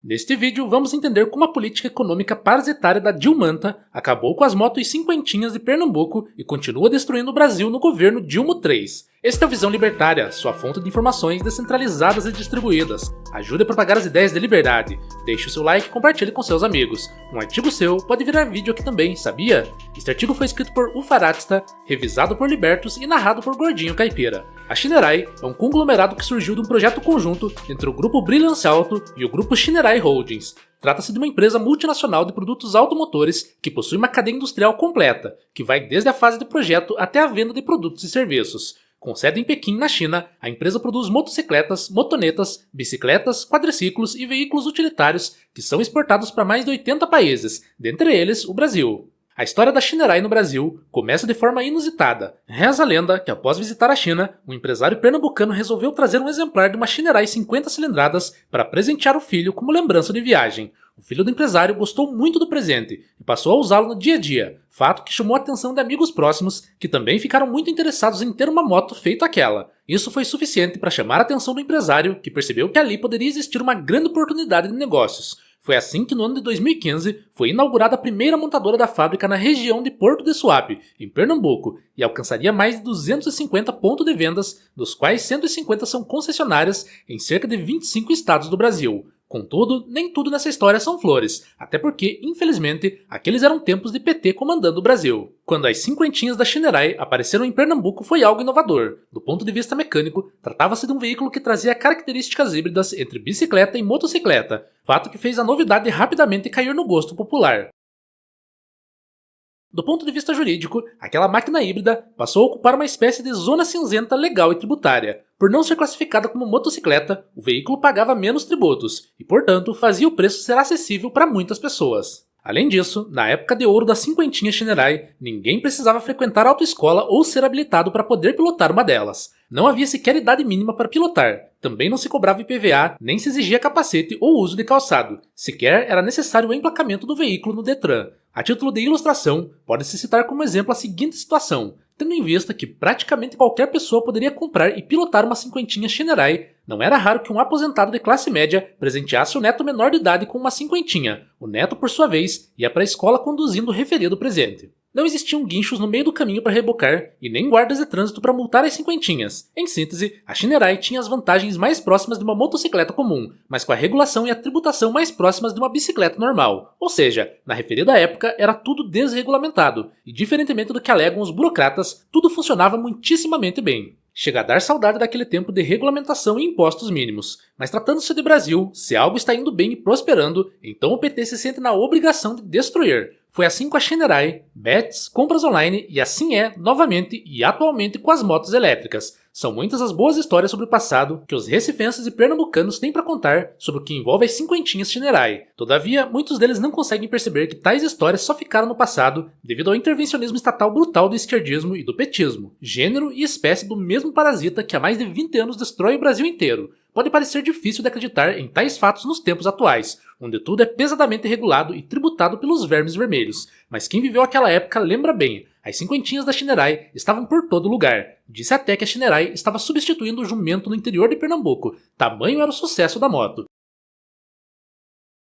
Neste vídeo, vamos entender como a política econômica parasitária da Dilmanta acabou com as motos cinquentinhas de Pernambuco e continua destruindo o Brasil no governo Dilma III. Este é o Visão Libertária, sua fonte de informações descentralizadas e distribuídas. Ajude a propagar as ideias de liberdade. Deixe o seu like e compartilhe com seus amigos. Um artigo seu pode virar vídeo aqui também, sabia? Este artigo foi escrito por Ufaratsta, revisado por Libertos e narrado por Gordinho Caipira. A Shinerai é um conglomerado que surgiu de um projeto conjunto entre o grupo Brilhance Auto e o grupo Shinerai Holdings. Trata-se de uma empresa multinacional de produtos automotores que possui uma cadeia industrial completa, que vai desde a fase de projeto até a venda de produtos e serviços. Com sede em Pequim, na China, a empresa produz motocicletas, motonetas, bicicletas, quadriciclos e veículos utilitários que são exportados para mais de 80 países, dentre eles o Brasil. A história da Shinerai no Brasil começa de forma inusitada. Reza a lenda que após visitar a China, um empresário pernambucano resolveu trazer um exemplar de uma Shinerai 50 cilindradas para presentear o filho como lembrança de viagem. O filho do empresário gostou muito do presente e passou a usá-lo no dia a dia, fato que chamou a atenção de amigos próximos que também ficaram muito interessados em ter uma moto feita aquela. Isso foi suficiente para chamar a atenção do empresário, que percebeu que ali poderia existir uma grande oportunidade de negócios. Foi assim que no ano de 2015 foi inaugurada a primeira montadora da fábrica na região de Porto de Suape, em Pernambuco, e alcançaria mais de 250 pontos de vendas, dos quais 150 são concessionárias em cerca de 25 estados do Brasil. Contudo, nem tudo nessa história são flores, até porque, infelizmente, aqueles eram tempos de PT comandando o Brasil. Quando as cinquentinhas da Shinerai apareceram em Pernambuco foi algo inovador. Do ponto de vista mecânico, tratava-se de um veículo que trazia características híbridas entre bicicleta e motocicleta, fato que fez a novidade rapidamente cair no gosto popular. Do ponto de vista jurídico, aquela máquina híbrida passou a ocupar uma espécie de zona cinzenta legal e tributária. Por não ser classificada como motocicleta, o veículo pagava menos tributos e, portanto, fazia o preço ser acessível para muitas pessoas. Além disso, na época de ouro da cinquentinha Shinerai, ninguém precisava frequentar autoescola ou ser habilitado para poder pilotar uma delas. Não havia sequer idade mínima para pilotar. Também não se cobrava IPVA, nem se exigia capacete ou uso de calçado. Sequer era necessário o emplacamento do veículo no Detran. A título de ilustração, pode-se citar como exemplo a seguinte situação. Tendo em vista que praticamente qualquer pessoa poderia comprar e pilotar uma cinquentinha Shinerai, não era raro que um aposentado de classe média presenteasse o neto menor de idade com uma cinquentinha. O neto, por sua vez, ia para a escola conduzindo o referido presente. Não existiam guinchos no meio do caminho para rebocar e nem guardas de trânsito para multar as cinquentinhas. Em síntese, a Shinerai tinha as vantagens mais próximas de uma motocicleta comum, mas com a regulação e a tributação mais próximas de uma bicicleta normal. Ou seja, na referida época era tudo desregulamentado e, diferentemente do que alegam os burocratas, tudo funcionava muitíssimamente bem. Chega a dar saudade daquele tempo de regulamentação e impostos mínimos. Mas tratando-se de Brasil, se algo está indo bem e prosperando, então o PT se sente na obrigação de destruir. Foi assim com a Shinerai, bets, compras online e assim é, novamente e atualmente com as motos elétricas. São muitas as boas histórias sobre o passado que os recifenses e pernambucanos têm para contar sobre o que envolve as cinquentinhas Shinerai. Todavia, muitos deles não conseguem perceber que tais histórias só ficaram no passado devido ao intervencionismo estatal brutal do esquerdismo e do petismo, gênero e espécie do mesmo parasita que há mais de 20 anos destrói o Brasil inteiro. Pode parecer difícil de acreditar em tais fatos nos tempos atuais, onde tudo é pesadamente regulado e tributado pelos vermes vermelhos, mas quem viveu aquela época lembra bem. As cinquentinhas da Shinerai estavam por todo lugar. Disse até que a Shinerai estava substituindo o jumento no interior de Pernambuco, tamanho era o sucesso da moto.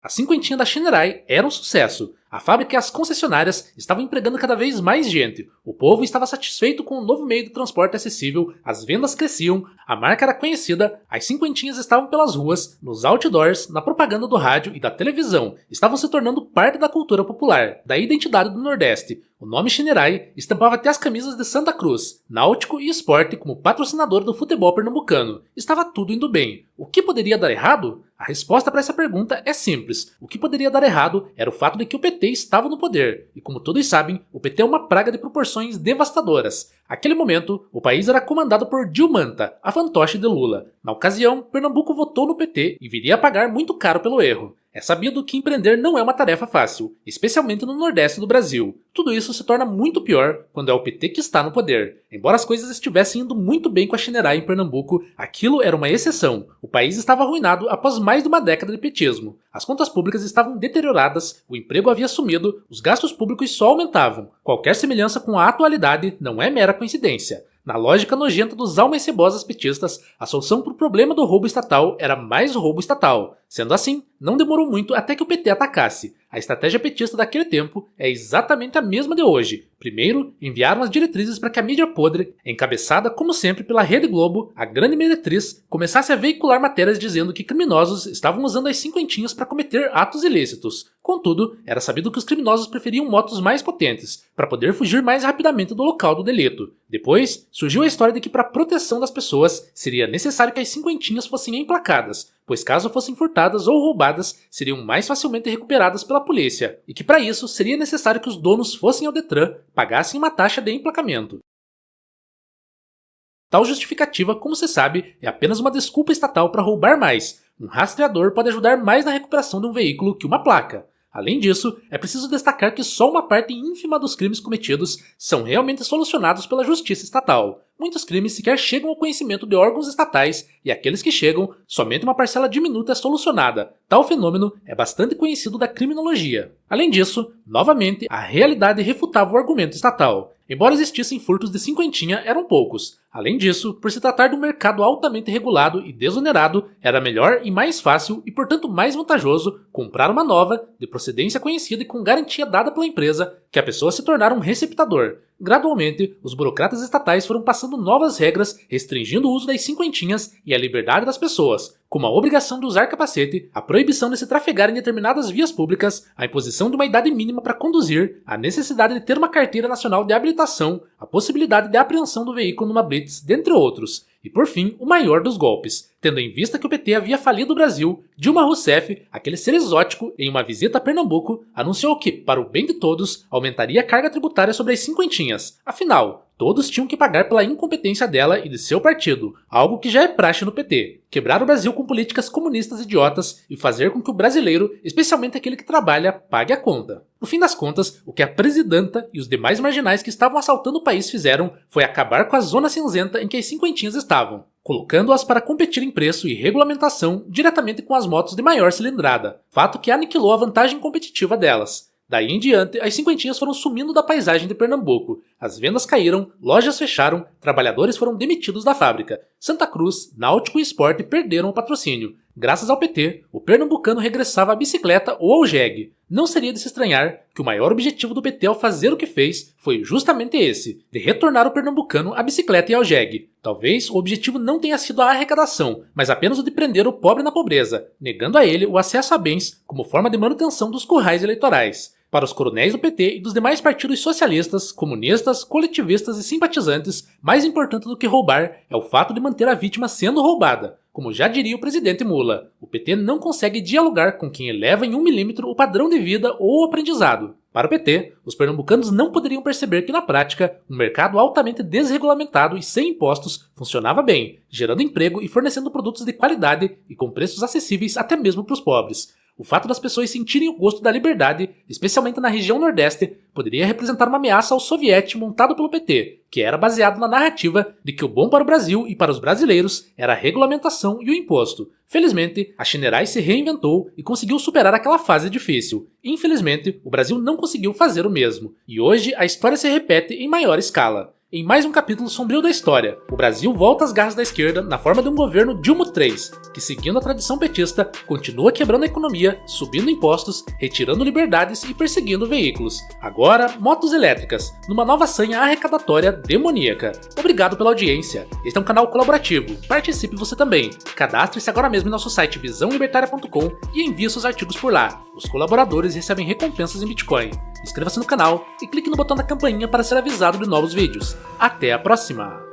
A cinquentinha da Shinerai era um sucesso. A fábrica e as concessionárias estavam empregando cada vez mais gente. O povo estava satisfeito com o novo meio de transporte acessível, as vendas cresciam, a marca era conhecida, as cinquentinhas estavam pelas ruas, nos outdoors, na propaganda do rádio e da televisão, estavam se tornando parte da cultura popular, da identidade do Nordeste. O nome Shinerai estampava até as camisas de Santa Cruz, Náutico e Esporte como patrocinador do futebol pernambucano. Estava tudo indo bem. O que poderia dar errado? A resposta para essa pergunta é simples. O que poderia dar errado era o fato de que o PT estava no poder, e como todos sabem, o PT é uma praga de proporções devastadoras. Naquele momento, o país era comandado por Dilmanta, a fantoche de Lula. Na ocasião, Pernambuco votou no PT e viria a pagar muito caro pelo erro. É sabido que empreender não é uma tarefa fácil, especialmente no Nordeste do Brasil. Tudo isso se torna muito pior quando é o PT que está no poder. Embora as coisas estivessem indo muito bem com a Shinerai em Pernambuco, aquilo era uma exceção. O país estava arruinado após mais de uma década de petismo. As contas públicas estavam deterioradas, o emprego havia sumido, os gastos públicos só aumentavam. Qualquer semelhança com a atualidade não é mera coincidência. Na lógica nojenta dos almas cebosas petistas, a solução para o problema do roubo estatal era mais roubo estatal. Sendo assim, não demorou muito até que o PT atacasse. A estratégia petista daquele tempo é exatamente a mesma de hoje. Primeiro, enviaram as diretrizes para que a mídia podre, encabeçada como sempre pela Rede Globo, a grande meretriz, começasse a veicular matérias dizendo que criminosos estavam usando as cinquentinhas para cometer atos ilícitos. Contudo, era sabido que os criminosos preferiam motos mais potentes, para poder fugir mais rapidamente do local do delito. Depois, surgiu a história de que para a proteção das pessoas, seria necessário que as cinquentinhas fossem emplacadas, pois caso fossem furtadas ou roubadas, seriam mais facilmente recuperadas pela polícia, e que para isso seria necessário que os donos fossem ao Detran, pagassem uma taxa de emplacamento. Tal justificativa, como se sabe, é apenas uma desculpa estatal para roubar mais. Um rastreador pode ajudar mais na recuperação de um veículo que uma placa. Além disso, é preciso destacar que só uma parte ínfima dos crimes cometidos são realmente solucionados pela justiça estatal. Muitos crimes sequer chegam ao conhecimento de órgãos estatais e aqueles que chegam, somente uma parcela diminuta é solucionada. Tal fenômeno é bastante conhecido da criminologia. Além disso, novamente, a realidade refutava o argumento estatal. Embora existissem furtos de cinquentinha, eram poucos. Além disso, por se tratar de um mercado altamente regulado e desonerado, era melhor e mais fácil e, portanto, mais vantajoso comprar uma nova, de procedência conhecida e com garantia dada pela empresa, que a pessoa se tornara um receptador. Gradualmente, os burocratas estatais foram passando novas regras restringindo o uso das cinquentinhas e a liberdade das pessoas, como a obrigação de usar capacete, a proibição de se trafegar em determinadas vias públicas, a imposição de uma idade mínima para conduzir, a necessidade de ter uma carteira nacional de habilitação, a possibilidade de apreensão do veículo numa blitz, dentre outros. E por fim, o maior dos golpes. Tendo em vista que o PT havia falido o Brasil, Dilma Rousseff, aquele ser exótico, em uma visita a Pernambuco, anunciou que, para o bem de todos, aumentaria a carga tributária sobre as cinquentinhas. Afinal, todos tinham que pagar pela incompetência dela e de seu partido, algo que já é praxe no PT. Quebrar o Brasil com políticas comunistas idiotas e fazer com que o brasileiro, especialmente aquele que trabalha, pague a conta. No fim das contas, o que a presidenta e os demais marginais que estavam assaltando o país fizeram foi acabar com a zona cinzenta em que as cinquentinhas estavam, colocando-as para competir em preço e regulamentação diretamente com as motos de maior cilindrada, fato que aniquilou a vantagem competitiva delas. Daí em diante, as cinquentinhas foram sumindo da paisagem de Pernambuco, as vendas caíram, lojas fecharam, trabalhadores foram demitidos da fábrica. Santa Cruz, Náutico e Sport perderam o patrocínio. Graças ao PT, o pernambucano regressava à bicicleta ou ao jegue. Não seria de se estranhar que o maior objetivo do PT ao fazer o que fez foi justamente esse, de retornar o pernambucano à bicicleta e ao jegue. Talvez o objetivo não tenha sido a arrecadação, mas apenas o de prender o pobre na pobreza, negando a ele o acesso a bens como forma de manutenção dos currais eleitorais. Para os coronéis do PT e dos demais partidos socialistas, comunistas, coletivistas e simpatizantes, mais importante do que roubar é o fato de manter a vítima sendo roubada. Como já diria o presidente Mula, o PT não consegue dialogar com quem eleva em 1 milímetro o padrão de vida ou o aprendizado. Para o PT, os pernambucanos não poderiam perceber que na prática, um mercado altamente desregulamentado e sem impostos funcionava bem, gerando emprego e fornecendo produtos de qualidade e com preços acessíveis até mesmo para os pobres. O fato das pessoas sentirem o gosto da liberdade, especialmente na região Nordeste, poderia representar uma ameaça ao soviete montado pelo PT, que era baseado na narrativa de que o bom para o Brasil e para os brasileiros era a regulamentação e o imposto. Felizmente, a Shinerai se reinventou e conseguiu superar aquela fase difícil. Infelizmente, o Brasil não conseguiu fazer o mesmo, e hoje a história se repete em maior escala. Em mais um capítulo sombrio da história, o Brasil volta às garras da esquerda na forma de um governo Dilma III, que seguindo a tradição petista, continua quebrando a economia, subindo impostos, retirando liberdades e perseguindo veículos. Agora, motos elétricas, numa nova sanha arrecadatória demoníaca. Obrigado pela audiência. Este é um canal colaborativo. Participe você também. Cadastre-se agora mesmo em nosso site visãolibertaria.com e envie seus artigos por lá. Os colaboradores recebem recompensas em Bitcoin. Inscreva-se no canal e clique no botão da campainha para ser avisado de novos vídeos. Até a próxima!